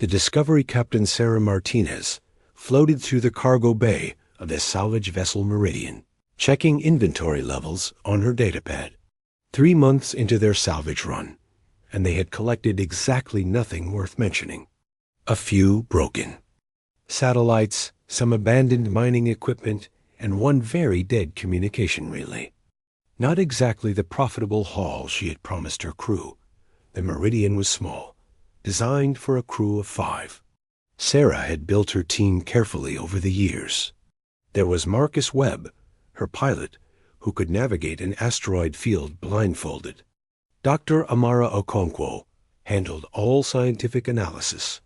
The Discovery Captain Sarah Martinez floated through the cargo bay of the salvage vessel Meridian, checking inventory levels on her datapad. 3 months into their salvage run, and they had collected exactly nothing worth mentioning. A few broken satellites, some abandoned mining equipment, and one very dead communication relay. Not exactly the profitable haul she had promised her crew. The Meridian was small, designed for a crew of 5. Sarah had built her team carefully over the years. There was Marcus Webb, her pilot, who could navigate an asteroid field blindfolded. Dr. Amara Okonkwo handled all scientific analysis,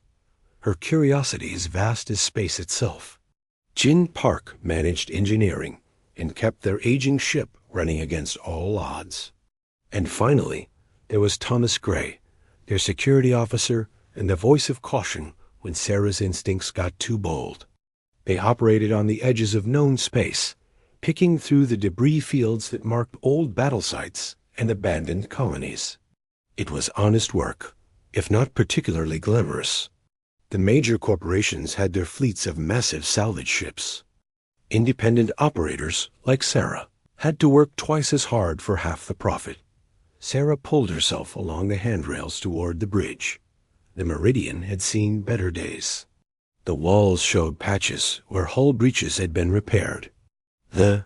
her curiosity as vast as space itself. Jin Park managed engineering and kept their aging ship running against all odds. And finally, there was Thomas Gray, their security officer and the voice of caution when Sarah's instincts got too bold. They operated on the edges of known space, picking through the debris fields that marked old battle sites and abandoned colonies. It was honest work, if not particularly glamorous. The major corporations had their fleets of massive salvage ships. Independent operators, like Sarah, had to work twice as hard for half the profit. Sarah pulled herself along the handrails toward the bridge. The Meridian had seen better days. The walls showed patches where hull breaches had been repaired. The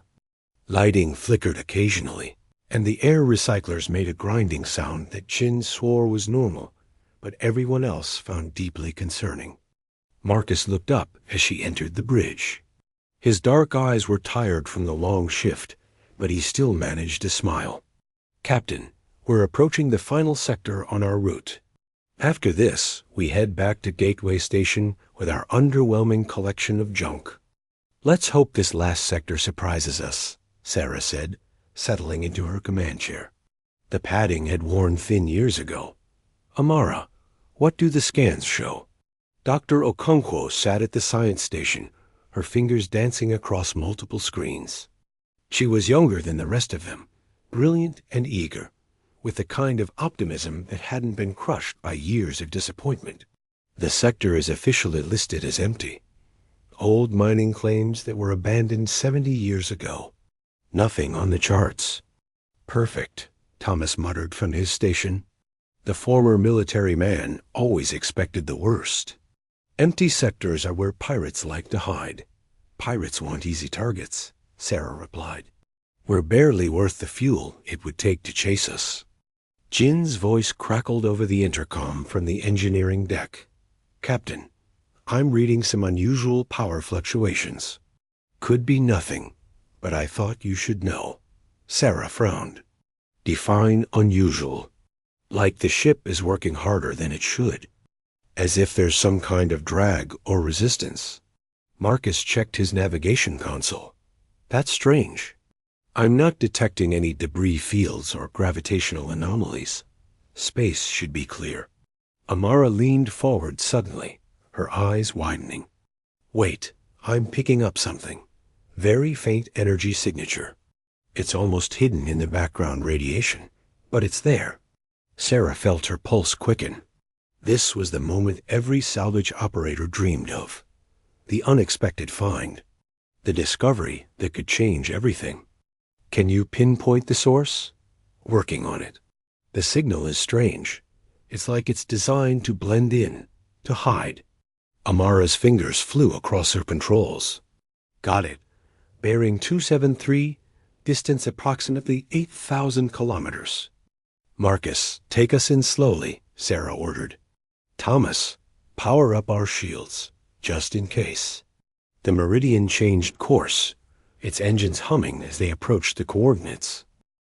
lighting flickered occasionally, and the air recyclers made a grinding sound that Chin swore was normal, but everyone else found deeply concerning. Marcus looked up as she entered the bridge. His dark eyes were tired from the long shift, but he still managed to smile. "Captain, we're approaching the final sector on our route. After this, we head back to Gateway Station with our underwhelming collection of junk." "Let's hope this last sector surprises us," Sarah said, settling into her command chair. The padding had worn thin years ago. "Amara, what do the scans show?" Dr. Okonkwo sat at the science station, her fingers dancing across multiple screens. She was younger than the rest of them, brilliant and eager, with the kind of optimism that hadn't been crushed by years of disappointment. "The sector is officially listed as empty. Old mining claims that were abandoned 70 years ago. Nothing on the charts." "Perfect," Thomas muttered from his station. The former military man always expected the worst. "Empty sectors are where pirates like to hide. Pirates want easy targets," Sarah replied. "We're barely worth the fuel it would take to chase us." Jin's voice crackled over the intercom from the engineering deck. "Captain, I'm reading some unusual power fluctuations. Could be nothing, but I thought you should know." Sarah frowned. "Define unusual." "Like the ship is working harder than it should. As if there's some kind of drag or resistance." Marcus checked his navigation console. "That's strange. I'm not detecting any debris fields or gravitational anomalies. Space should be clear." Amara leaned forward suddenly, her eyes widening. "Wait, I'm picking up something. Very faint energy signature. It's almost hidden in the background radiation, but it's there." Sarah felt her pulse quicken. This was the moment every salvage operator dreamed of. The unexpected find. The discovery that could change everything. "Can you pinpoint the source?" "Working on it. The signal is strange. It's like it's designed to blend in, to hide." Amara's fingers flew across her controls. "Got it. Bearing 273, distance approximately 8,000 kilometers. "Marcus, take us in slowly," Sarah ordered. "Thomas, power up our shields, just in case." The Meridian changed course, its engines humming as they approached the coordinates.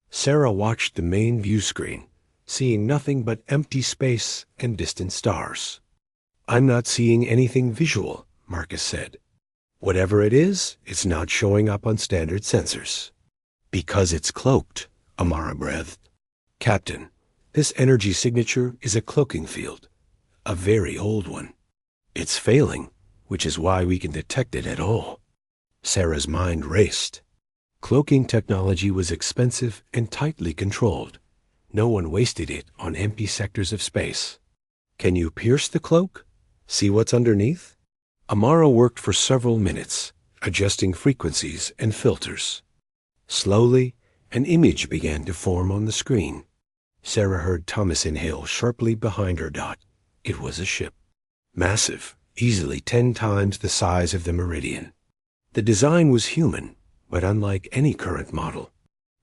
Sarah watched the main view screen, seeing nothing but empty space and distant stars. "I'm not seeing anything visual," Marcus said. "Whatever it is, it's not showing up on standard sensors." "Because it's cloaked," Amara breathed. "Captain, this energy signature is a cloaking field, a very old one. It's failing, which is why we can detect it at all." Sarah's mind raced. Cloaking technology was expensive and tightly controlled. No one wasted it on empty sectors of space. "Can you pierce the cloak?" See what's underneath? Amara worked for several minutes, adjusting frequencies and filters. Slowly, an image began to form on the screen. Sarah heard Thomas inhale sharply behind her dot. It was a ship. Massive, easily 10 times the size of the Meridian. The design was human, but unlike any current model.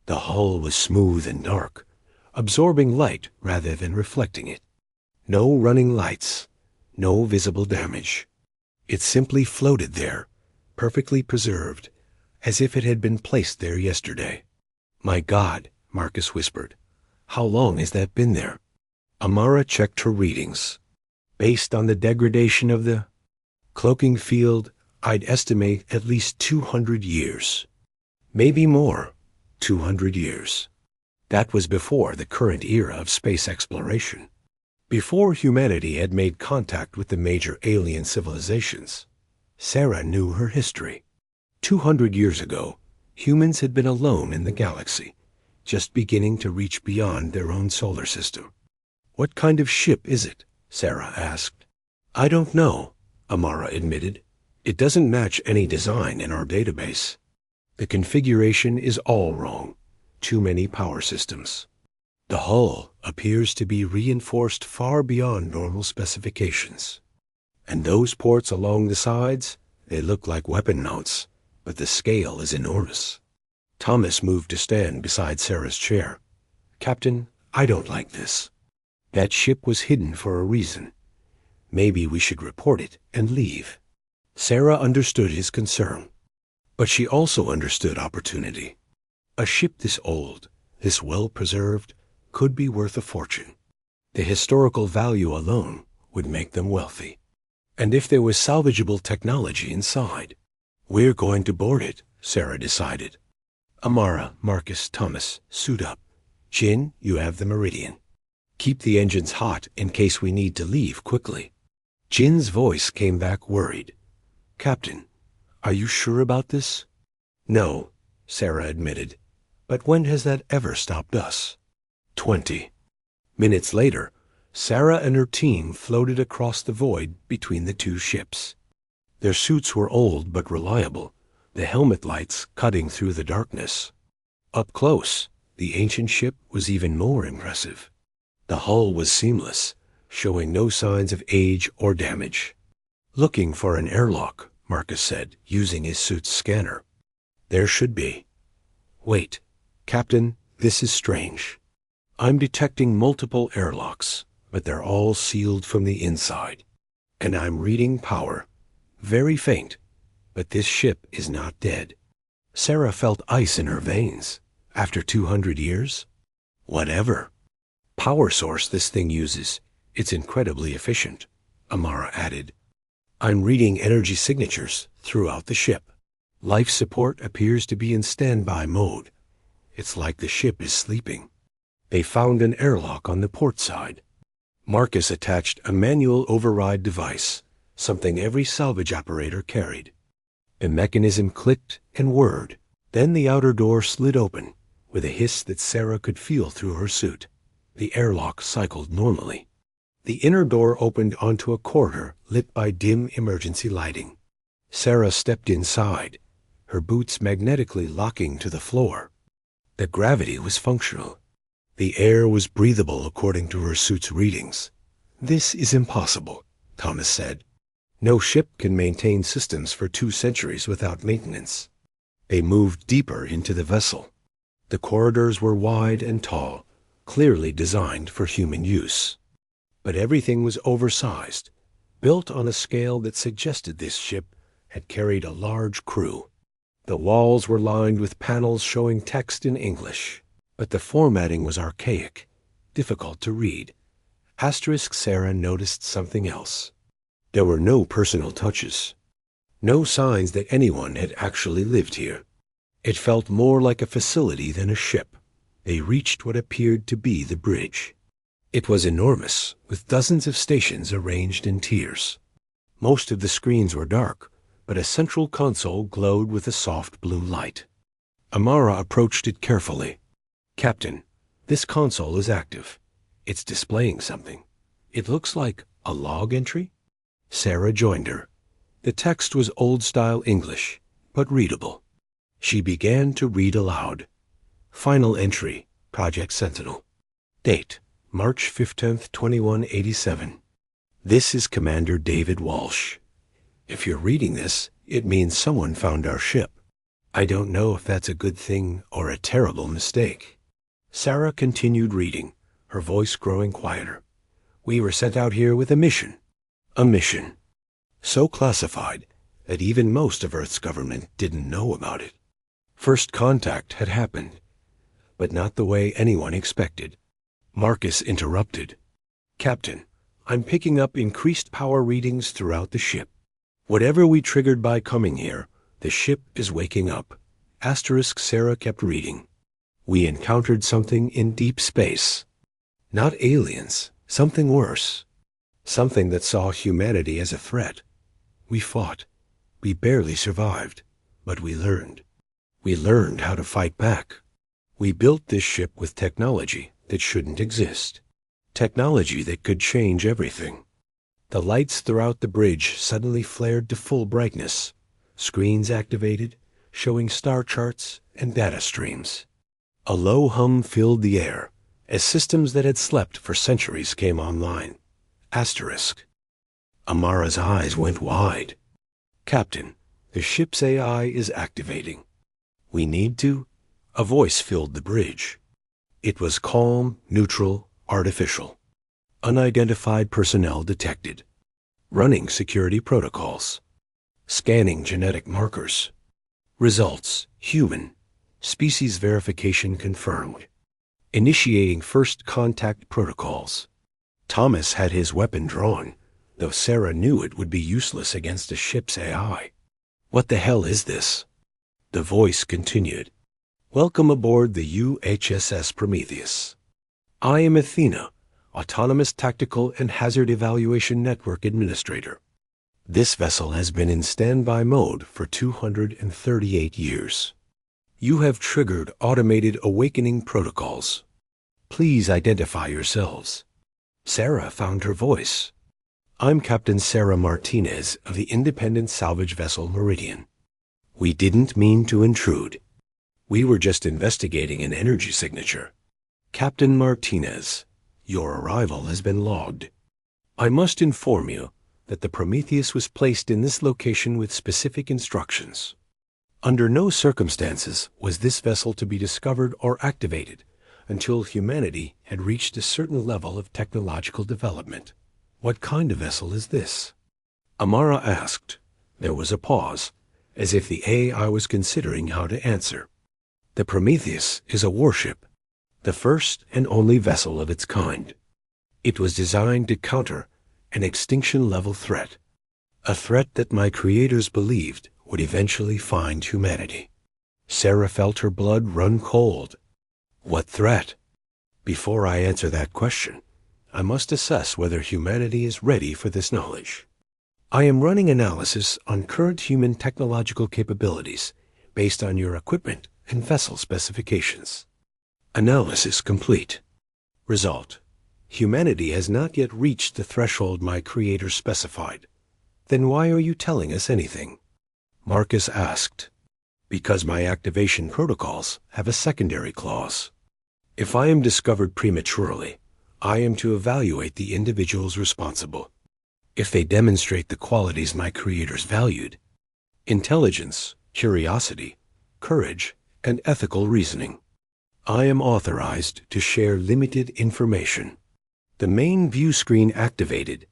The hull was smooth and dark, absorbing light rather than reflecting it. No running lights, no visible damage. It simply floated there, perfectly preserved, as if it had been placed there yesterday. "My God," Marcus whispered. "How long has that been there?" Amara checked her readings. "Based on the degradation of the cloaking field, I'd estimate at least 200 years. Maybe more. 200 years. That was before the current era of space exploration. Before humanity had made contact with the major alien civilizations. Sarah knew her history. 200 years ago, humans had been alone in the galaxy, just beginning to reach beyond their own solar system. "What kind of ship is it?" Sarah asked. "I don't know," Amara admitted. "It doesn't match any design in our database. The configuration is all wrong. Too many power systems. The hull appears to be reinforced far beyond normal specifications. And those ports along the sides, they look like weapon mounts, but the scale is enormous." Thomas moved to stand beside Sarah's chair. "Captain, I don't like this. That ship was hidden for a reason. Maybe we should report it and leave." Sarah understood his concern, but she also understood opportunity. A ship this old, this well-preserved, could be worth a fortune. The historical value alone would make them wealthy. And if there was salvageable technology inside, "We're going to board it," Sarah decided. "Amara, Marcus, Thomas, suit up. Jin, you have the Meridian. Keep the engines hot in case we need to leave quickly." Jin's voice came back worried. "Captain, are you sure about this?" "No," Sarah admitted. "But when has that ever stopped us?" 20 minutes later, Sarah and her team floated across the void between the two ships. Their suits were old but reliable, the helmet lights cutting through the darkness. Up close, the ancient ship was even more impressive. The hull was seamless, showing no signs of age or damage. "Looking for an airlock," Marcus said, using his suit's scanner. "There should be. Wait, Captain, this is strange. I'm detecting multiple airlocks, but they're all sealed from the inside. And I'm reading power. Very faint, but this ship is not dead." Sarah felt ice in her veins. After 200 years? Whatever. "Power source this thing uses. It's incredibly efficient," Amara added. "I'm reading energy signatures throughout the ship. Life support appears to be in standby mode. It's like the ship is sleeping." They found an airlock on the port side. Marcus attached a manual override device, something every salvage operator carried. The mechanism clicked and whirred. Then the outer door slid open, with a hiss that Sarah could feel through her suit. The airlock cycled normally. The inner door opened onto a corridor lit by dim emergency lighting. Sarah stepped inside, her boots magnetically locking to the floor. The gravity was functional. The air was breathable according to her suit's readings. "This is impossible," Thomas said. "No ship can maintain systems for 2 centuries without maintenance." They moved deeper into the vessel. The corridors were wide and tall, clearly designed for human use. But everything was oversized, built on a scale that suggested this ship had carried a large crew. The walls were lined with panels showing text in English, but the formatting was archaic, difficult to read. Sarah noticed something else. There were no personal touches, no signs that anyone had actually lived here. It felt more like a facility than a ship. They reached what appeared to be the bridge. It was enormous, with dozens of stations arranged in tiers. Most of the screens were dark, but a central console glowed with a soft blue light. Amara approached it carefully. "Captain, this console is active. It's displaying something. It looks like a log entry." Sarah joined her. The text was old-style English, but readable. She began to read aloud. Final entry, Project Sentinel. Date, March 15th, 2187. This is Commander David Walsh. If you're reading this, it means someone found our ship. I don't know if that's a good thing or a terrible mistake. Sarah continued reading, her voice growing quieter. We were sent out here with a mission. A mission. So classified that even most of Earth's government didn't know about it. First contact had happened, but not the way anyone expected. Marcus interrupted. Captain, I'm picking up increased power readings throughout the ship. Whatever we triggered by coming here, the ship is waking up. Asterisk Sarah kept reading. We encountered something in deep space. Not aliens, something worse. Something that saw humanity as a threat. We fought. We barely survived, but we learned. We learned how to fight back. We built this ship with technology that shouldn't exist. Technology that could change everything. The lights throughout the bridge suddenly flared to full brightness. Screens activated, showing star charts and data streams. A low hum filled the air as systems that had slept for centuries came online. Asterisk. Amara's eyes went wide. Captain, the ship's AI is activating. We need to... A voice filled the bridge. It was calm, neutral, artificial. Unidentified personnel detected. Running security protocols. Scanning genetic markers. Results, human. Species verification confirmed. Initiating first contact protocols. Thomas had his weapon drawn, though Sarah knew it would be useless against a ship's AI. What the hell is this? The voice continued. Welcome aboard the UHSS Prometheus. I am Athena, Autonomous Tactical and Hazard Evaluation Network Administrator. This vessel has been in standby mode for 238 years. You have triggered automated awakening protocols. Please identify yourselves. Sarah found her voice. I'm Captain Sarah Martinez of the independent salvage vessel Meridian. We didn't mean to intrude. We were just investigating an energy signature. Captain Martinez, your arrival has been logged. I must inform you that the Prometheus was placed in this location with specific instructions. Under no circumstances was this vessel to be discovered or activated until humanity had reached a certain level of technological development. What kind of vessel is this? Amara asked. There was a pause, as if the AI was considering how to answer. The Prometheus is a warship, the first and only vessel of its kind. It was designed to counter an extinction-level threat, a threat that my creators believed would eventually find humanity. Sarah felt her blood run cold. What threat? Before I answer that question, I must assess whether humanity is ready for this knowledge. I am running analysis on current human technological capabilities based on your equipment and vessel specifications. Analysis complete. Result: humanity has not yet reached the threshold my creators specified. Then why are you telling us anything? Marcus asked. Because my activation protocols have a secondary clause. If I am discovered prematurely, I am to evaluate the individuals responsible. If they demonstrate the qualities my creators valued: intelligence, curiosity, courage, and ethical reasoning, I am authorized to share limited information. The main view screen activated,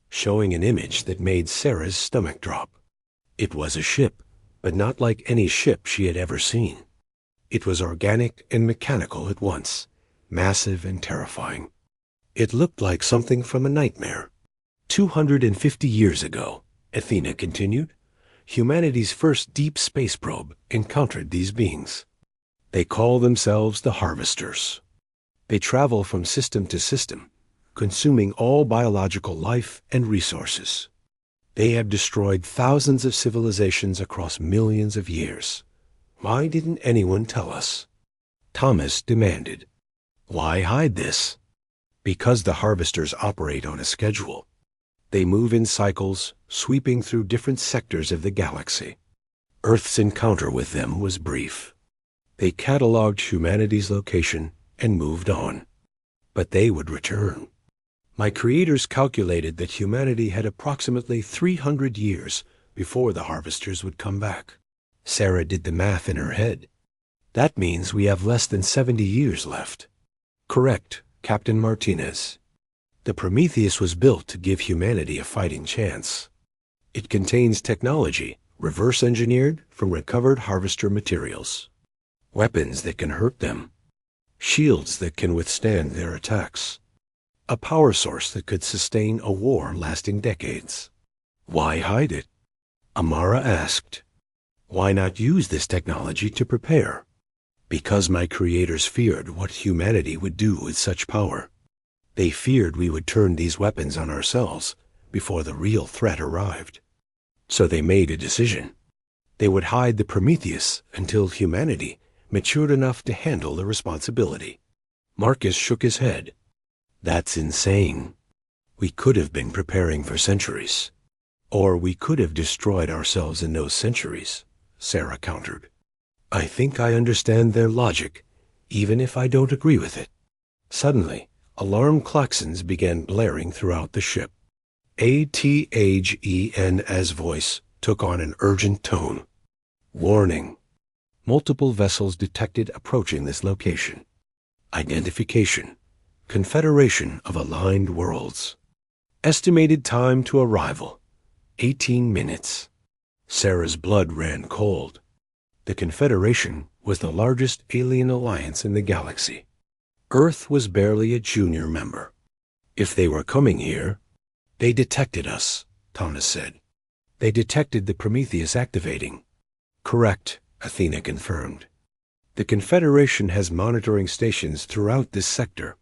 showing an image that made Sarah's stomach drop. It was a ship, but not like any ship she had ever seen. It was organic and mechanical at once, massive and terrifying. It looked like something from a nightmare. 250 years ago, Athena continued, humanity's first deep space probe encountered these beings. They call themselves the Harvesters. They travel from system to system, consuming all biological life and resources. They have destroyed thousands of civilizations across millions of years. Why didn't anyone tell us? Thomas demanded. Why hide this? Because the Harvesters operate on a schedule. They move in cycles, sweeping through different sectors of the galaxy. Earth's encounter with them was brief. They cataloged humanity's location and moved on. But they would return. My creators calculated that humanity had approximately 300 years before the harvesters would come back. Sarah did the math in her head. That means we have less than 70 years left. Correct, Captain Martinez. The Prometheus was built to give humanity a fighting chance. It contains technology reverse-engineered from recovered harvester materials. Weapons that can hurt them. Shields that can withstand their attacks. A power source that could sustain a war lasting decades. Why hide it? Amara asked. Why not use this technology to prepare? Because my creators feared what humanity would do with such power. They feared we would turn these weapons on ourselves before the real threat arrived. So they made a decision. They would hide the Prometheus until humanity matured enough to handle the responsibility. Marcus shook his head. That's insane. We could have been preparing for centuries. Or we could have destroyed ourselves in those centuries, Sarah countered. I think I understand their logic, even if I don't agree with it. Suddenly, alarm klaxons began blaring throughout the ship. ATHEN's voice took on an urgent tone. Warning. Multiple vessels detected approaching this location. Identification. Confederation of Aligned Worlds. Estimated time to arrival. 18 minutes. Sarah's blood ran cold. The Confederation was the largest alien alliance in the galaxy. Earth was barely a junior member. If they were coming here, they detected us, Thomas said. They detected the Prometheus activating. Correct, Athena confirmed. The Confederation has monitoring stations throughout this sector.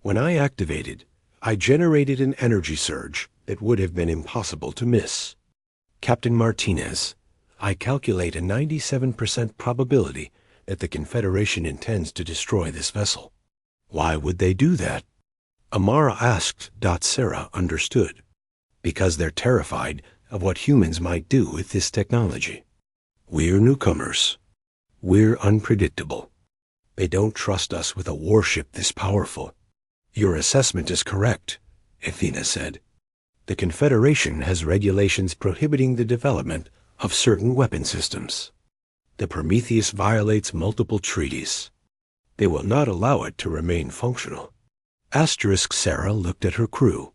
When I activated, I generated an energy surge that would have been impossible to miss. Captain Martinez, I calculate a 97% probability that the Confederation intends to destroy this vessel. Why would they do that? Amara asked. Sarah understood. Because they're terrified of what humans might do with this technology. We're newcomers. We're unpredictable. They don't trust us with a warship this powerful. Your assessment is correct, Athena said. The Confederation has regulations prohibiting the development of certain weapon systems. The Prometheus violates multiple treaties. They will not allow it to remain functional. Sarah looked at her crew.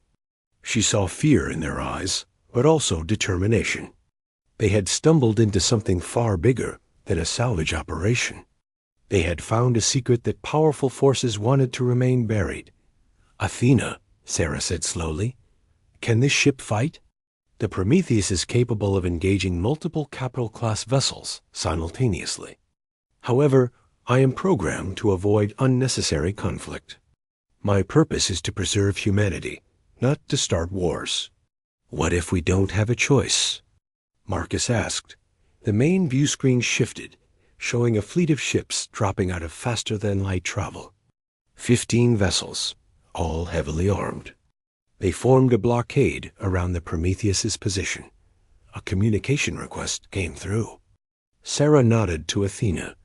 She saw fear in their eyes, but also determination. They had stumbled into something far bigger than a salvage operation. They had found a secret that powerful forces wanted to remain buried. Athena, Sarah said slowly, can this ship fight? The Prometheus is capable of engaging multiple capital-class vessels simultaneously. However, I am programmed to avoid unnecessary conflict. My purpose is to preserve humanity, not to start wars. What if we don't have a choice? Marcus asked. The main view screen shifted, showing a fleet of ships dropping out of faster-than-light travel. 15 vessels, all heavily armed. They formed a blockade around the Prometheus's position. A communication request came through. Sarah nodded to Athena,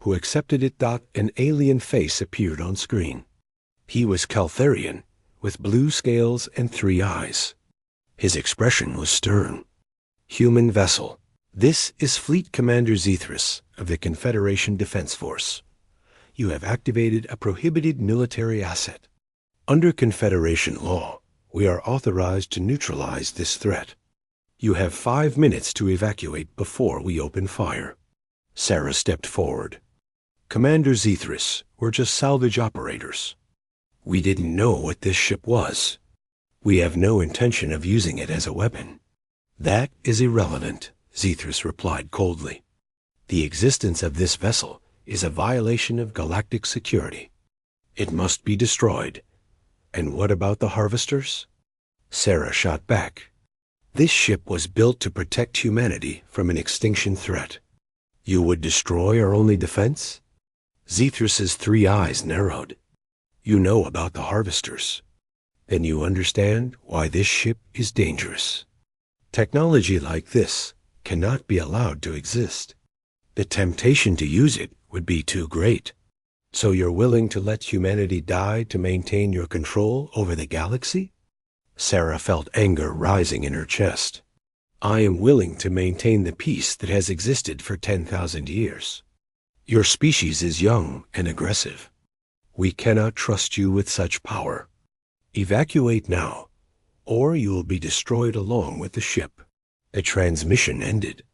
who accepted it. An alien face appeared on screen. He was Caltharian, with blue scales and 3 eyes. His expression was stern. Human vessel. This is Fleet Commander Zethris of the Confederation Defense Force. You have activated a prohibited military asset. Under Confederation law, we are authorized to neutralize this threat. You have 5 minutes to evacuate before we open fire. Sarah stepped forward. Commander Zethris, we're just salvage operators. We didn't know what this ship was. We have no intention of using it as a weapon. That is irrelevant, Zethris replied coldly. The existence of this vessel is a violation of galactic security. It must be destroyed. And what about the harvesters? Sarah shot back. This ship was built to protect humanity from an extinction threat. You would destroy our only defense? Zethris's 3 eyes narrowed. You know about the harvesters. Then you understand why this ship is dangerous. Technology like this cannot be allowed to exist. The temptation to use it would be too great. So you're willing to let humanity die to maintain your control over the galaxy? Sarah felt anger rising in her chest. I am willing to maintain the peace that has existed for 10,000 years. Your species is young and aggressive. We cannot trust you with such power. Evacuate now, or you will be destroyed along with the ship. The transmission ended.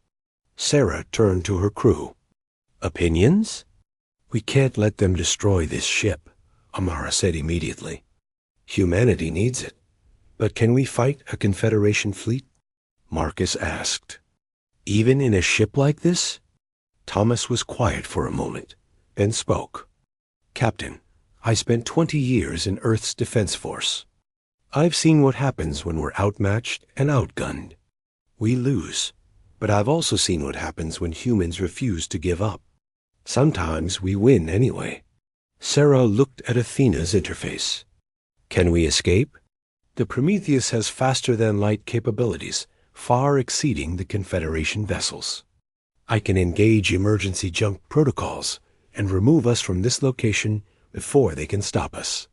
Sarah turned to her crew. Opinions? We can't let them destroy this ship, Amara said immediately. Humanity needs it. But can we fight a Confederation fleet? Marcus asked. Even in a ship like this? Thomas was quiet for a moment, then spoke. Captain, I spent 20 years in Earth's Defense Force. I've seen what happens when we're outmatched and outgunned. We lose, but I've also seen what happens when humans refuse to give up. Sometimes we win anyway. Sarah looked at Athena's interface. Can we escape? The Prometheus has faster-than-light capabilities, far exceeding the Confederation vessels. I can engage emergency jump protocols and remove us from this location before they can stop us.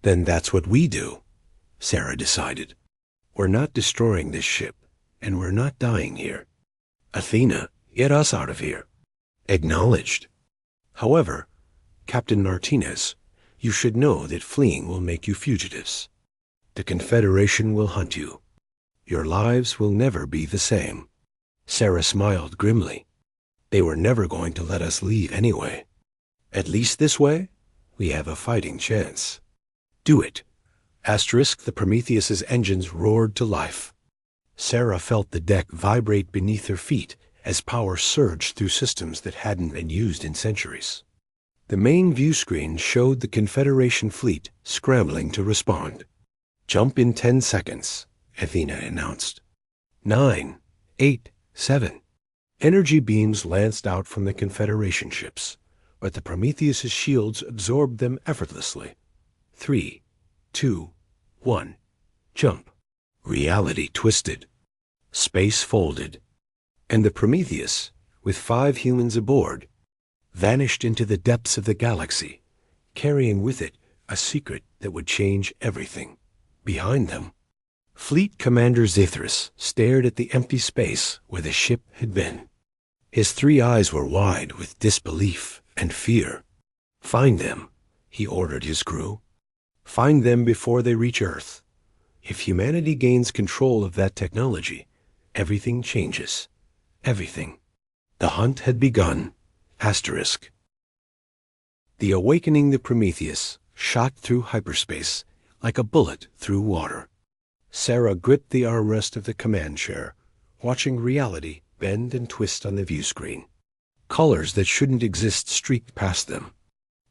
Then that's what we do, Sarah decided. We're not destroying this ship, and we're not dying here. Athena, get us out of here. Acknowledged. However, Captain Martinez, you should know that fleeing will make you fugitives. The Confederation will hunt you. Your lives will never be the same. Sarah smiled grimly. They were never going to let us leave anyway. At least this way, we have a fighting chance. Do it. The Prometheus's engines roared to life. Sarah felt the deck vibrate beneath her feet as power surged through systems that hadn't been used in centuries. The main view screen showed the Confederation fleet scrambling to respond. Jump in 10 seconds, Athena announced. 9, 8, 7. Energy beams lanced out from the Confederation ships, but the Prometheus's shields absorbed them effortlessly. 3, 2, 1. Jump. Reality twisted. Space folded. And the Prometheus, with 5 humans aboard, vanished into the depths of the galaxy, carrying with it a secret that would change everything. Behind them, Fleet Commander Zethris stared at the empty space where the ship had been. His 3 eyes were wide with disbelief and fear. Find them, he ordered his crew. Find them before they reach Earth. If humanity gains control of that technology, everything changes. Everything. The hunt had begun. The Awakening the Prometheus shot through hyperspace like a bullet through water. Sarah gripped the armrest of the command chair, watching reality bend and twist on the view screen. Colors that shouldn't exist streaked past them.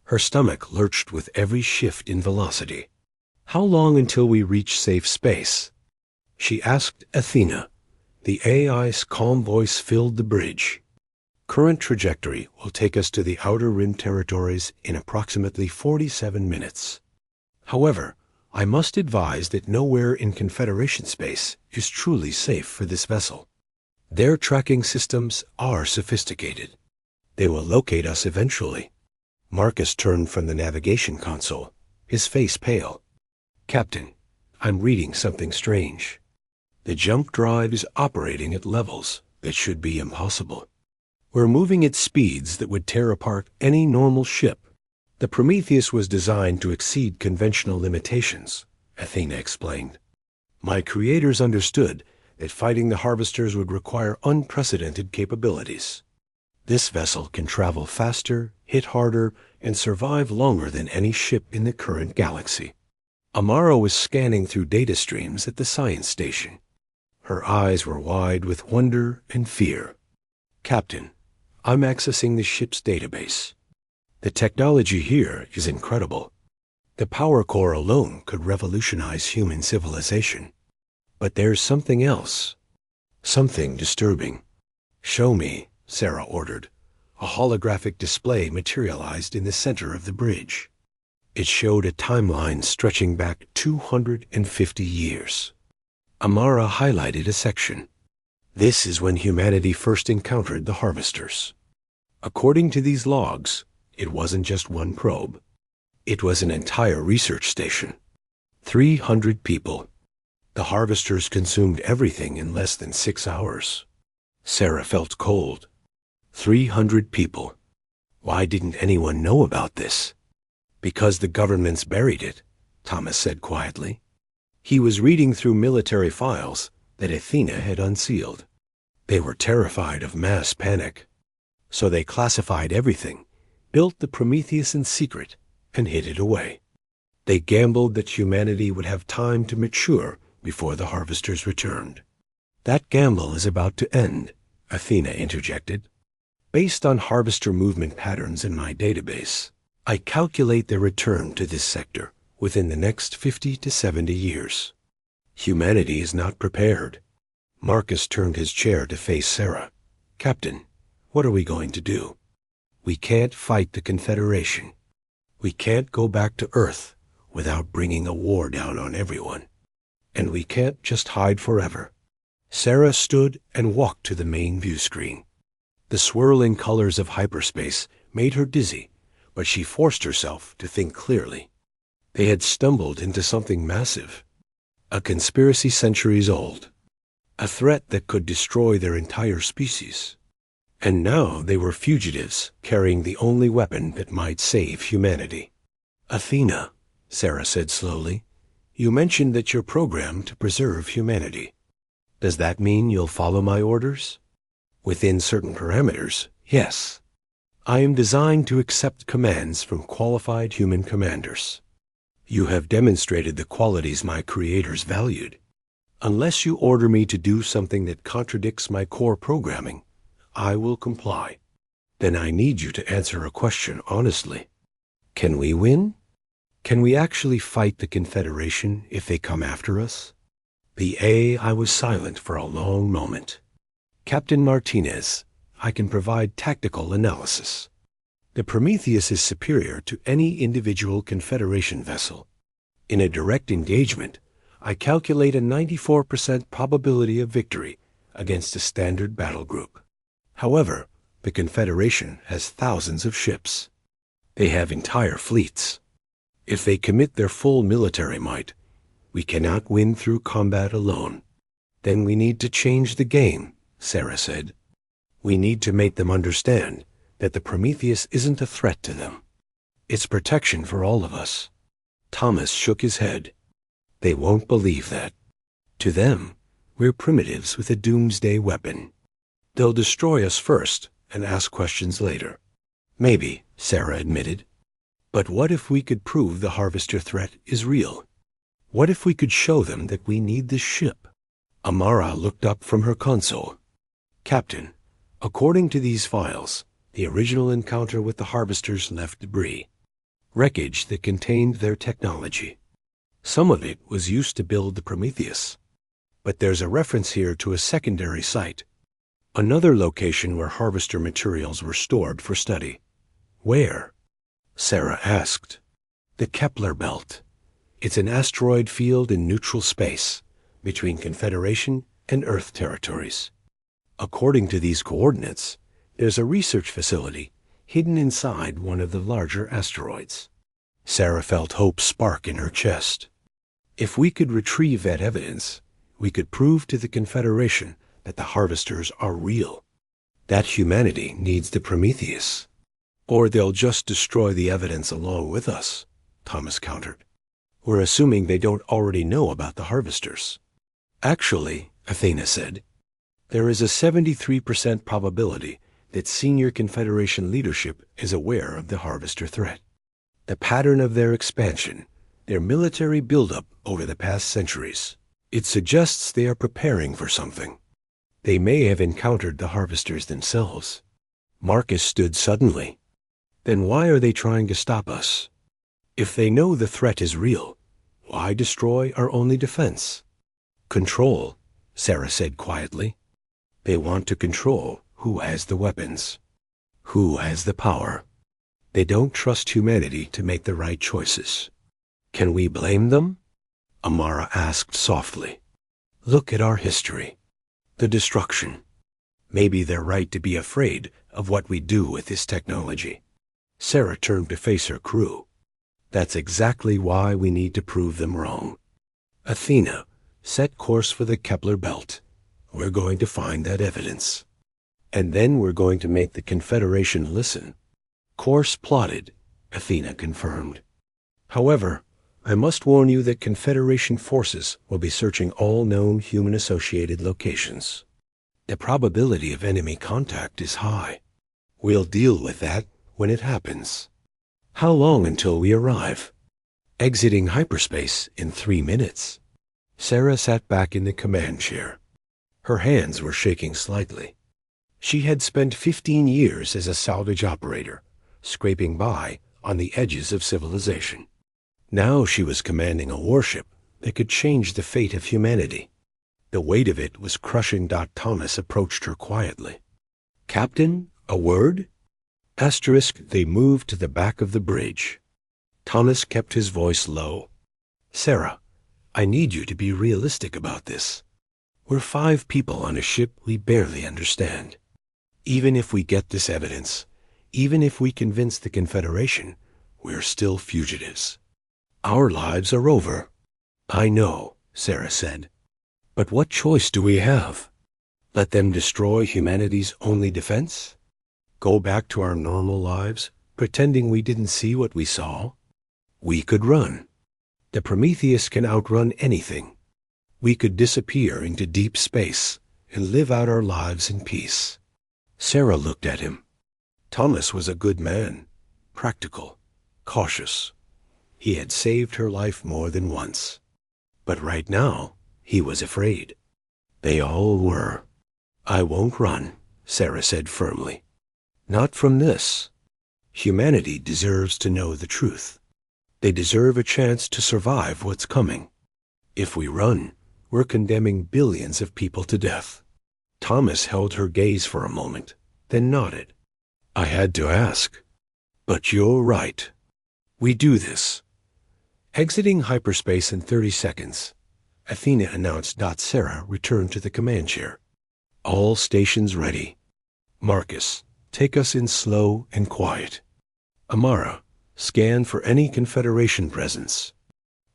Her stomach lurched with every shift in velocity. How long until we reach safe space? She asked Athena. The AI's calm voice filled the bridge. Current trajectory will take us to the Outer Rim territories in approximately 47 minutes. However, I must advise that nowhere in Confederation space is truly safe for this vessel. Their tracking systems are sophisticated. They will locate us eventually. Marcus turned from the navigation console, his face pale. Captain, I'm reading something strange. The jump drive is operating at levels that should be impossible. We're moving at speeds that would tear apart any normal ship. The Prometheus was designed to exceed conventional limitations, Athena explained. My creators understood that fighting the Harvesters would require unprecedented capabilities. This vessel can travel faster, hit harder, and survive longer than any ship in the current galaxy. Amara was scanning through data streams at the science station. Her eyes were wide with wonder and fear. Captain, I'm accessing the ship's database. The technology here is incredible. The power core alone could revolutionize human civilization. But there's something else. Something disturbing. Show me, Sarah ordered. A holographic display materialized in the center of the bridge. It showed a timeline stretching back 250 years. Amara highlighted a section. This is when humanity first encountered the harvesters. According to these logs, it wasn't just one probe. It was an entire research station. 300 people. The harvesters consumed everything in less than 6 hours. Sarah felt cold. 300 people. Why didn't anyone know about this? Because the governments buried it, Thomas said quietly. He was reading through military files that Athena had unsealed. They were terrified of mass panic. So they classified everything, built the Prometheus in secret, and hid it away. They gambled that humanity would have time to mature before the harvesters returned. That gamble is about to end, Athena interjected. Based on harvester movement patterns in my database, I calculate their return to this sector within the next 50 to 70 years. Humanity is not prepared. Marcus turned his chair to face Sarah. Captain, what are we going to do? We can't fight the Confederation. We can't go back to Earth without bringing a war down on everyone. And we can't just hide forever. Sarah stood and walked to the main view screen. The swirling colors of hyperspace made her dizzy, but she forced herself to think clearly. They had stumbled into something massive, a conspiracy centuries old, a threat that could destroy their entire species. And now they were fugitives carrying the only weapon that might save humanity. Athena, Sarah said slowly, you mentioned that you're programmed to preserve humanity. Does that mean you'll follow my orders? Within certain parameters, yes. I am designed to accept commands from qualified human commanders. You have demonstrated the qualities my creators valued. Unless you order me to do something that contradicts my core programming, I will comply. Then I need you to answer a question honestly. Can we win? Can we actually fight the Confederation if they come after us? The AI was silent for a long moment. Captain Martinez, I can provide tactical analysis. The Prometheus is superior to any individual Confederation vessel. In a direct engagement, I calculate a 94% probability of victory against a standard battle group. However, the Confederation has thousands of ships. They have entire fleets. If they commit their full military might, we cannot win through combat alone. Then we need to change the game, Sarah said. We need to make them understand that the Prometheus isn't a threat to them. It's protection for all of us. Thomas shook his head. They won't believe that. To them, we're primitives with a doomsday weapon. They'll destroy us first and ask questions later. Maybe, Sarah admitted. But what if we could prove the harvester threat is real? What if we could show them that we need this ship? Amara looked up from her console. Captain, according to these files, the original encounter with the harvesters left debris, wreckage that contained their technology. Some of it was used to build the Prometheus. But there's a reference here to a secondary site, another location where harvester materials were stored for study. Where? Sarah asked. The Kepler Belt. It's an asteroid field in neutral space between Confederation and Earth territories. According to these coordinates, there's a research facility hidden inside one of the larger asteroids. Sarah felt hope spark in her chest. If we could retrieve that evidence, we could prove to the Confederation that the harvesters are real, that humanity needs the Prometheus. Or they'll just destroy the evidence along with us, Thomas countered. We're assuming they don't already know about the harvesters. Actually, Athena said, there is a 73% probability that senior Confederation leadership is aware of the harvester threat. The pattern of their expansion, their military buildup over the past centuries, it suggests they are preparing for something. They may have encountered the harvesters themselves. Marcus stood suddenly. Then why are they trying to stop us? If they know the threat is real, why destroy our only defense? Control, Sarah said quietly. They want to control who has the weapons, who has the power. They don't trust humanity to make the right choices. Can we blame them? Amara asked softly. Look at our history. The destruction. Maybe they're right to be afraid of what we do with this technology. Sarah turned to face her crew. That's exactly why we need to prove them wrong. Athena, set course for the Kepler belt. We're going to find that evidence. And then we're going to make the Confederation listen. Course plotted, Athena confirmed. However, I must warn you that Confederation forces will be searching all known human-associated locations. The probability of enemy contact is high. We'll deal with that when it happens. How long until we arrive? Exiting hyperspace in 3 minutes. Sarah sat back in the command chair. Her hands were shaking slightly. She had spent 15 years as a salvage operator, scraping by on the edges of civilization. Now she was commanding a warship that could change the fate of humanity. The weight of it was crushing. Thomas approached her quietly. Captain, a word? They moved to the back of the bridge. Thomas kept his voice low. Sarah, I need you to be realistic about this. We're 5 people on a ship we barely understand. Even if we get this evidence, even if we convince the Confederation, we're still fugitives. Our lives are over. I know, Sarah said. But what choice do we have? Let them destroy humanity's only defense? Go back to our normal lives, pretending we didn't see what we saw? We could run. The Prometheus can outrun anything. We could disappear into deep space and live out our lives in peace. Sarah looked at him. Thomas was a good man, practical, cautious. He had saved her life more than once. But right now, he was afraid. They all were. I won't run, Sarah said firmly. Not from this. Humanity deserves to know the truth. They deserve a chance to survive what's coming. If we run, we're condemning billions of people to death. Thomas held her gaze for a moment, then nodded. I had to ask. But you're right. We do this. Exiting hyperspace in 30 seconds, Athena announced. Sarah returned to the command chair. All stations ready. Marcus, take us in slow and quiet. Amara, scan for any Confederation presence.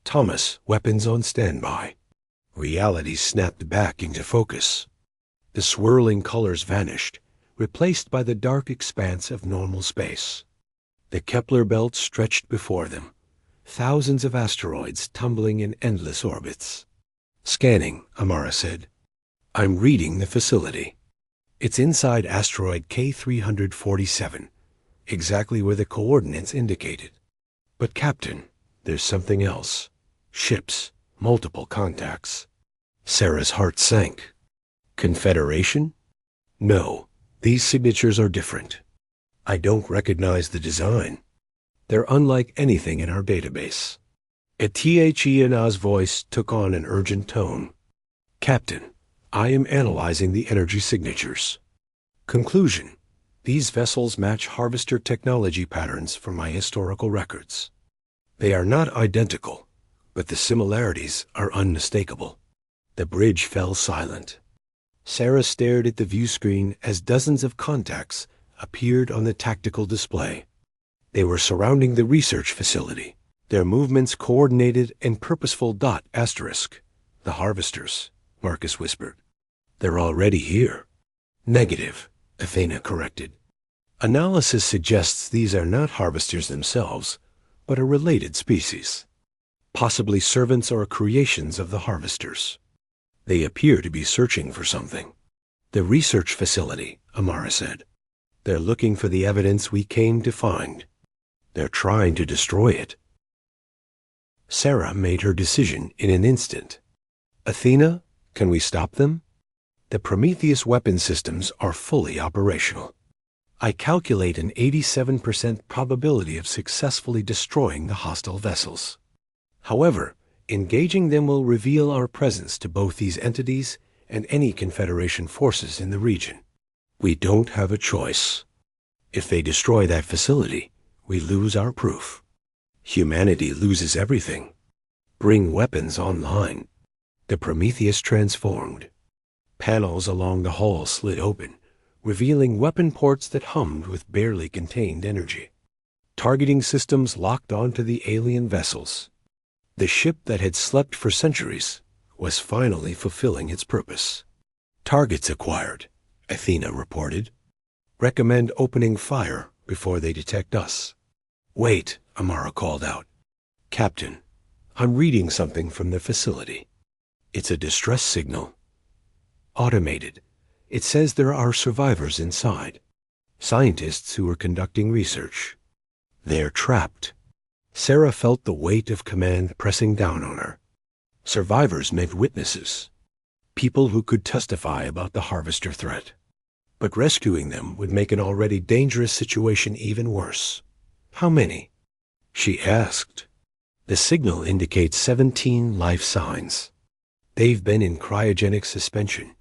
Thomas, weapons on standby. Reality snapped back into focus. The swirling colors vanished, replaced by the dark expanse of normal space. The Kepler belt stretched before them, thousands of asteroids tumbling in endless orbits. Scanning, Amara said. I'm reading the facility. It's inside asteroid K347, exactly where the coordinates indicated. But Captain, there's something else. Ships, multiple contacts. Sarah's heart sank. Confederation? No, these signatures are different. I don't recognize the design. They're unlike anything in our database. Etienne's voice took on an urgent tone. Captain, I am analyzing the energy signatures. Conclusion: these vessels match harvester technology patterns from my historical records. They are not identical, but the similarities are unmistakable. The bridge fell silent. Sarah stared at the view screen as dozens of contacts appeared on the tactical display. They were surrounding the research facility, their movements coordinated and purposeful. The harvesters, Marcus whispered. They're already here. Negative, Athena corrected. Analysis suggests these are not harvesters themselves, but a related species. Possibly servants or creations of the harvesters. They appear to be searching for something. The research facility, Amara said. They're looking for the evidence we came to find. They're trying to destroy it. Sarah made her decision in an instant. Athena, can we stop them? The Prometheus weapon systems are fully operational. I calculate an 87% probability of successfully destroying the hostile vessels. However, engaging them will reveal our presence to both these entities and any Confederation forces in the region. We don't have a choice. If they destroy that facility, we lose our proof. Humanity loses everything. Bring weapons online. The Prometheus transformed. Panels along the hull slid open, revealing weapon ports that hummed with barely contained energy. Targeting systems locked onto the alien vessels. The ship that had slept for centuries was finally fulfilling its purpose. Targets acquired, Athena reported. Recommend opening fire before they detect us. Wait, Amara called out. Captain, I'm reading something from the facility. It's a distress signal. Automated. It says there are survivors inside. Scientists who are conducting research. They're trapped. Sarah felt the weight of command pressing down on her. Survivors meant witnesses. People who could testify about the harvester threat. But rescuing them would make an already dangerous situation even worse. How many? She asked. The signal indicates 17 life signs. They've been in cryogenic suspension,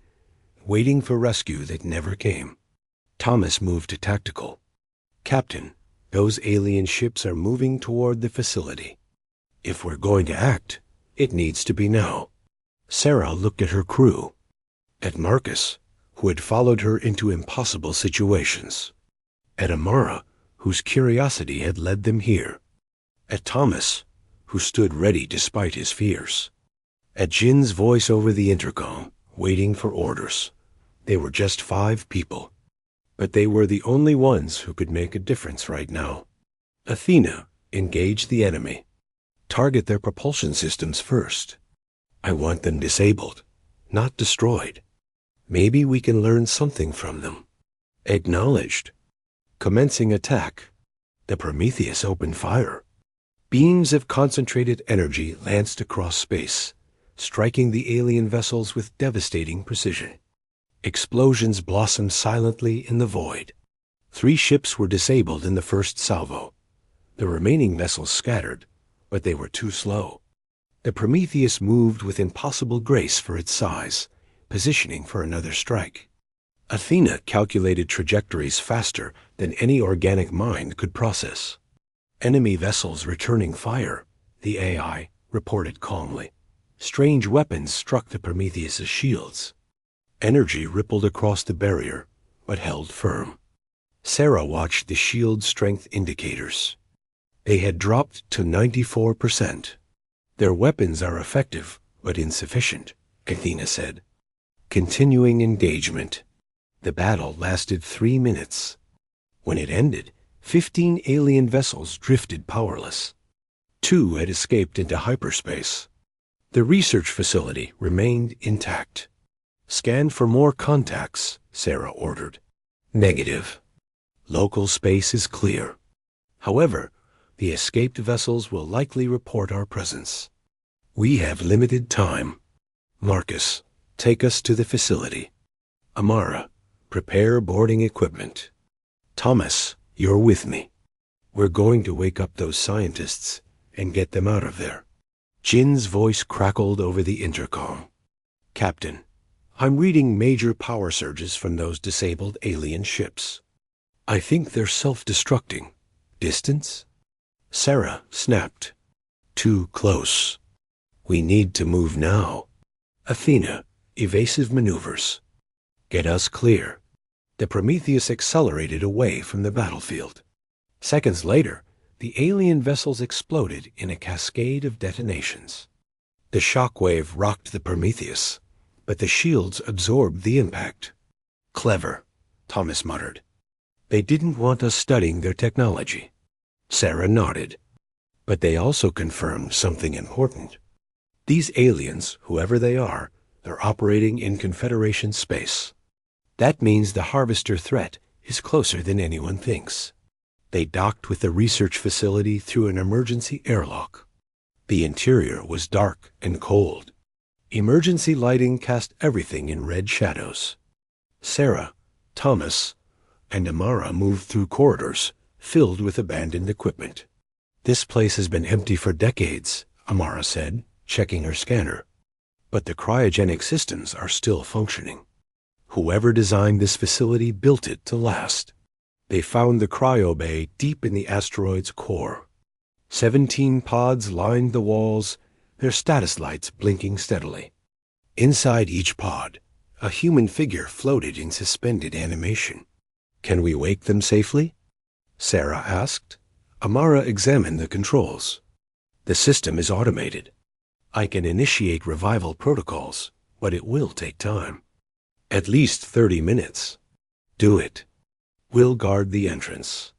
waiting for rescue that never came. Thomas moved to tactical. Captain, those alien ships are moving toward the facility. If we're going to act, it needs to be now. Sarah looked at her crew, at Marcus, who had followed her into impossible situations, at Amara, whose curiosity had led them here, at Thomas, who stood ready despite his fears, at Jin's voice over the intercom, waiting for orders. They were just 5 people, but they were the only ones who could make a difference right now. Athena, engage the enemy. Target their propulsion systems first. I want them disabled, not destroyed. Maybe we can learn something from them. Acknowledged. Commencing attack. The Prometheus opened fire. Beams of concentrated energy lanced across space, striking the alien vessels with devastating precision. Explosions blossomed silently in the void. 3 ships were disabled in the first salvo. The remaining vessels scattered, but they were too slow. The Prometheus moved with impossible grace for its size, positioning for another strike. Athena calculated trajectories faster than any organic mind could process. Enemy vessels returning fire, the AI reported calmly. Strange weapons struck the Prometheus's shields. Energy rippled across the barrier, but held firm. Sarah watched the shield strength indicators. They had dropped to 94%. Their weapons are effective, but insufficient, Athena said. Continuing engagement. The battle lasted 3 minutes. When it ended, 15 alien vessels drifted powerless. 2 had escaped into hyperspace. The research facility remained intact. Scan for more contacts, Sarah ordered. Negative. Local space is clear. However, the escaped vessels will likely report our presence. We have limited time. Marcus, take us to the facility. Amara, prepare boarding equipment. Thomas, you're with me. We're going to wake up those scientists and get them out of there. Jin's voice crackled over the intercom. Captain, I'm reading major power surges from those disabled alien ships. I think they're self-destructing. Distance? Sarah snapped. Too close. We need to move now. Athena, evasive maneuvers. Get us clear. The Prometheus accelerated away from the battlefield. Seconds later, the alien vessels exploded in a cascade of detonations. The shockwave rocked the Prometheus, but the shields absorbed the impact. Clever, Thomas muttered. They didn't want us studying their technology. Sarah nodded. But they also confirmed something important. These aliens, whoever they are, they're operating in Confederation space. That means the harvester threat is closer than anyone thinks. They docked with the research facility through an emergency airlock. The interior was dark and cold. Emergency lighting cast everything in red shadows. Sarah, Thomas, and Amara moved through corridors filled with abandoned equipment. This place has been empty for decades, Amara said, checking her scanner. But the cryogenic systems are still functioning. Whoever designed this facility built it to last. They found the cryo bay deep in the asteroid's core. 17 pods lined the walls, their status lights blinking steadily. Inside each pod, a human figure floated in suspended animation. "Can we wake them safely?" Sarah asked. Amara examined the controls. "The system is automated. I can initiate revival protocols, but it will take time. At least 30 minutes. Do it. We'll guard the entrance."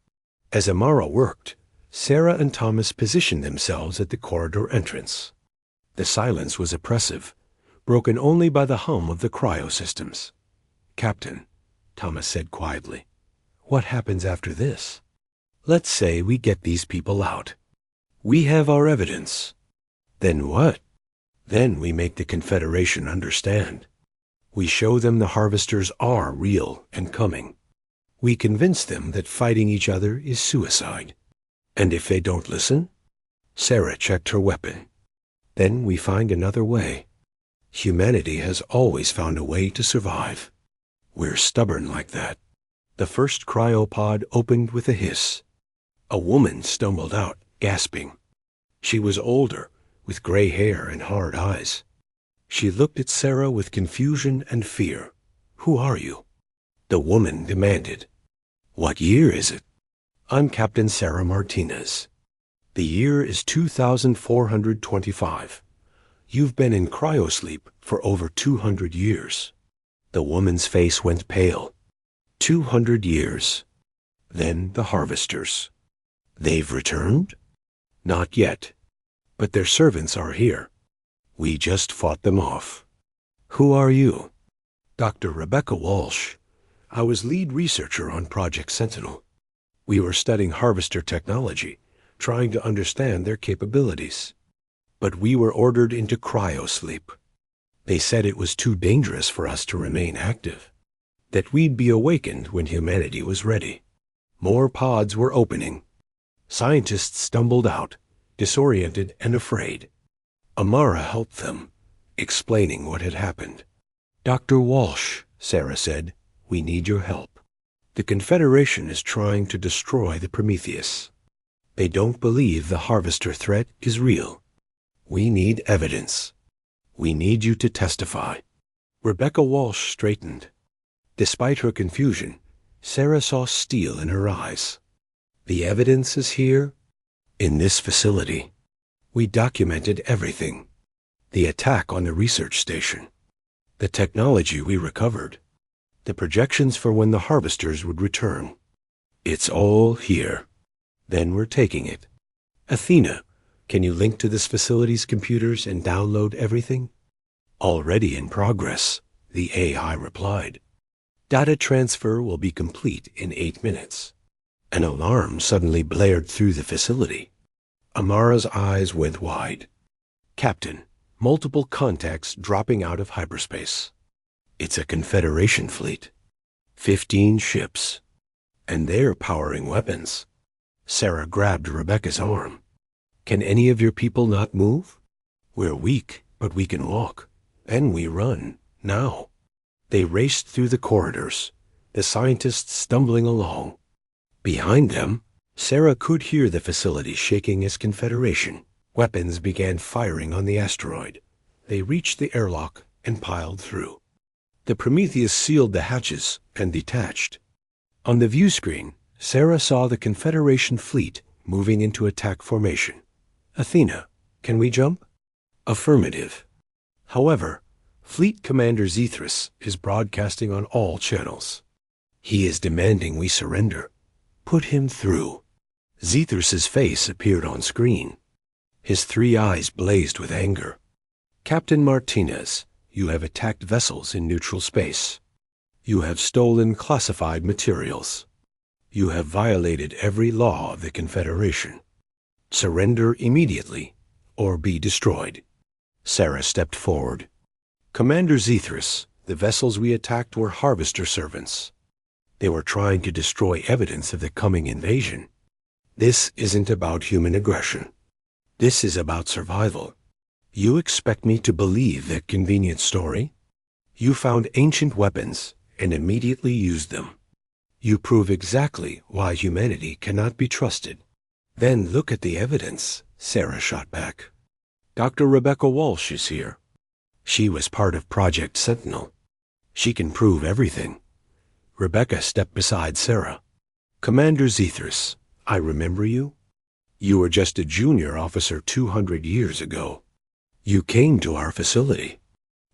As Amara worked, Sarah and Thomas positioned themselves at the corridor entrance. The silence was oppressive, broken only by the hum of the cryo-systems. "Captain," Thomas said quietly, "what happens after this?" "Let's say we get these people out. We have our evidence. Then what?" "Then we make the Confederation understand. We show them the harvesters are real and coming. We convince them that fighting each other is suicide. And if they don't listen?" Sarah checked her weapon. "Then we find another way. Humanity has always found a way to survive. We're stubborn like that." The first cryopod opened with a hiss. A woman stumbled out, gasping. She was older, with gray hair and hard eyes. She looked at Sarah with confusion and fear. "Who are you?" The woman demanded. "What year is it?" "I'm Captain Sarah Martinez. The year is 2425. You've been in cryosleep for over 200 years. The woman's face went pale. 200 years. Then the harvesters. "They've returned?" "Not yet. But their servants are here. We just fought them off." "Who are you?" "Dr. Rebecca Walsh. I was lead researcher on Project Sentinel. We were studying harvester technology, trying to understand their capabilities. But we were ordered into cryosleep. They said it was too dangerous for us to remain active, that we'd be awakened when humanity was ready. More pods were opening. Scientists stumbled out, disoriented and afraid. Amara helped them, explaining what had happened. "Dr. Walsh," Sarah said, "we need your help. The Confederation is trying to destroy the Prometheus. They don't believe the harvester threat is real. We need evidence. We need you to testify." Rebecca Walsh straightened. Despite her confusion, Sarah saw steel in her eyes. "The evidence is here, in this facility. We documented everything. The attack on the research station, the technology we recovered, the projections for when the harvesters would return. It's all here. Then we're taking it. Athena, can you link to this facility's computers and download everything?" "Already in progress," the AI replied. "Data transfer will be complete in 8 minutes." An alarm suddenly blared through the facility. Amara's eyes went wide. "Captain, multiple contacts dropping out of hyperspace. It's a Confederation fleet. 15 ships. And they're powering weapons." Sarah grabbed Rebecca's arm. "Can any of your people not move? We're weak, but we can walk. And we run, now." They raced through the corridors, the scientists stumbling along. Behind them, Sarah could hear the facility shaking as Confederation weapons began firing on the asteroid. They reached the airlock and piled through. The Prometheus sealed the hatches and detached. On the view screen, Sarah saw the Confederation fleet moving into attack formation. "Athena, can we jump?" "Affirmative." However, Fleet Commander Zethris is broadcasting on all channels. He is demanding we surrender. Put him through. Zethris's face appeared on screen. His 3 eyes blazed with anger. "Captain Martinez, you have attacked vessels in neutral space. You have stolen classified materials. You have violated every law of the Confederation. Surrender immediately, or be destroyed." Sarah stepped forward. "Commander Zethris, the vessels we attacked were harvester servants. They were trying to destroy evidence of the coming invasion. This isn't about human aggression. This is about survival. You expect me to believe that convenient story? You found ancient weapons and immediately used them. You prove exactly why humanity cannot be trusted. Then look at the evidence, Sarah shot back. Dr. Rebecca Walsh is here. She was part of Project Sentinel. She can prove everything. Rebecca stepped beside Sarah. Commander Zethris, I remember you. You were just a junior officer 200 years ago. You came to our facility.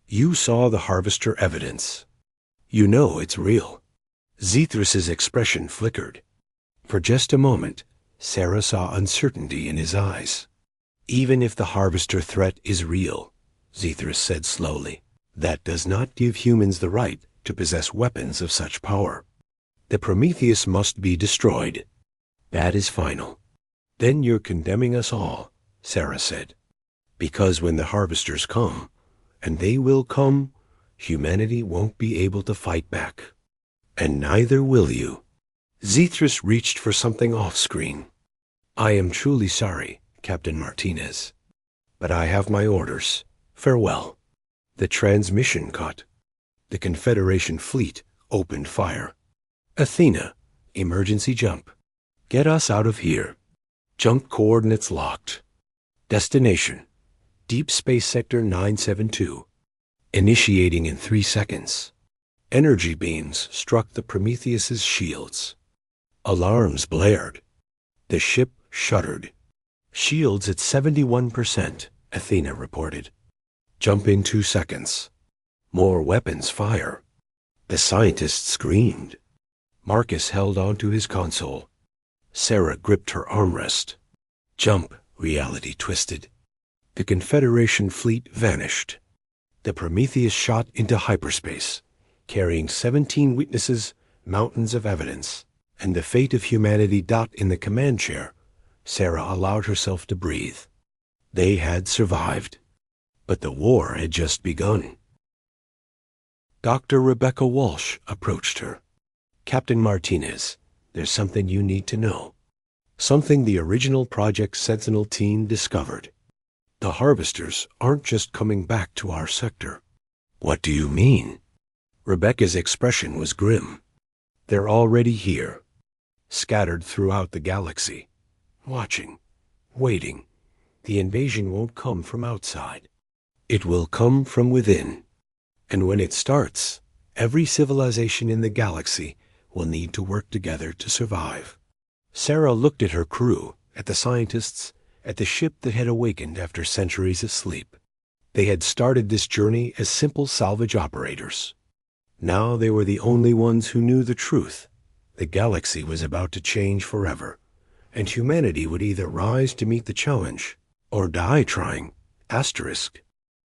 You saw the harvester evidence. You know it's real. Zethris's expression flickered. For just a moment, Sarah saw uncertainty in his eyes. Even if the harvester threat is real, Zethris said slowly, that does not give humans the right to possess weapons of such power. The Prometheus must be destroyed. That is final. Then you're condemning us all, Sarah said. Because when the harvesters come, and they will come, humanity won't be able to fight back. And neither will you. Zethris reached for something off-screen. I am truly sorry, Captain Martinez. But I have my orders. Farewell. The transmission cut. The Confederation fleet opened fire. Athena, emergency jump. Get us out of here. Jump coordinates locked. Destination, Deep Space Sector 972. Initiating in 3 seconds. Energy beams struck the Prometheus's shields. Alarms blared. The ship shuddered. Shields at 71%, Athena reported. Jump in 2 seconds. More weapons fire. The scientist screamed. Marcus held onto his console. Sarah gripped her armrest. Jump, reality twisted. The Confederation fleet vanished. The Prometheus shot into hyperspace, carrying 17 witnesses, mountains of evidence, and the fate of humanity. In the command chair, Sarah allowed herself to breathe. They had survived, but the war had just begun. Dr. Rebecca Walsh approached her. Captain Martinez, there's something you need to know. Something the original Project Sentinel team discovered. The harvesters aren't just coming back to our sector. What do you mean? Rebecca's expression was grim. They're already here, scattered throughout the galaxy, watching, waiting. The invasion won't come from outside. It will come from within. And when it starts, every civilization in the galaxy will need to work together to survive. Sarah looked at her crew, at the scientists, at the ship that had awakened after centuries of sleep. They had started this journey as simple salvage operators. Now they were the only ones who knew the truth. The galaxy was about to change forever, and humanity would either rise to meet the challenge or die trying. Asterisk.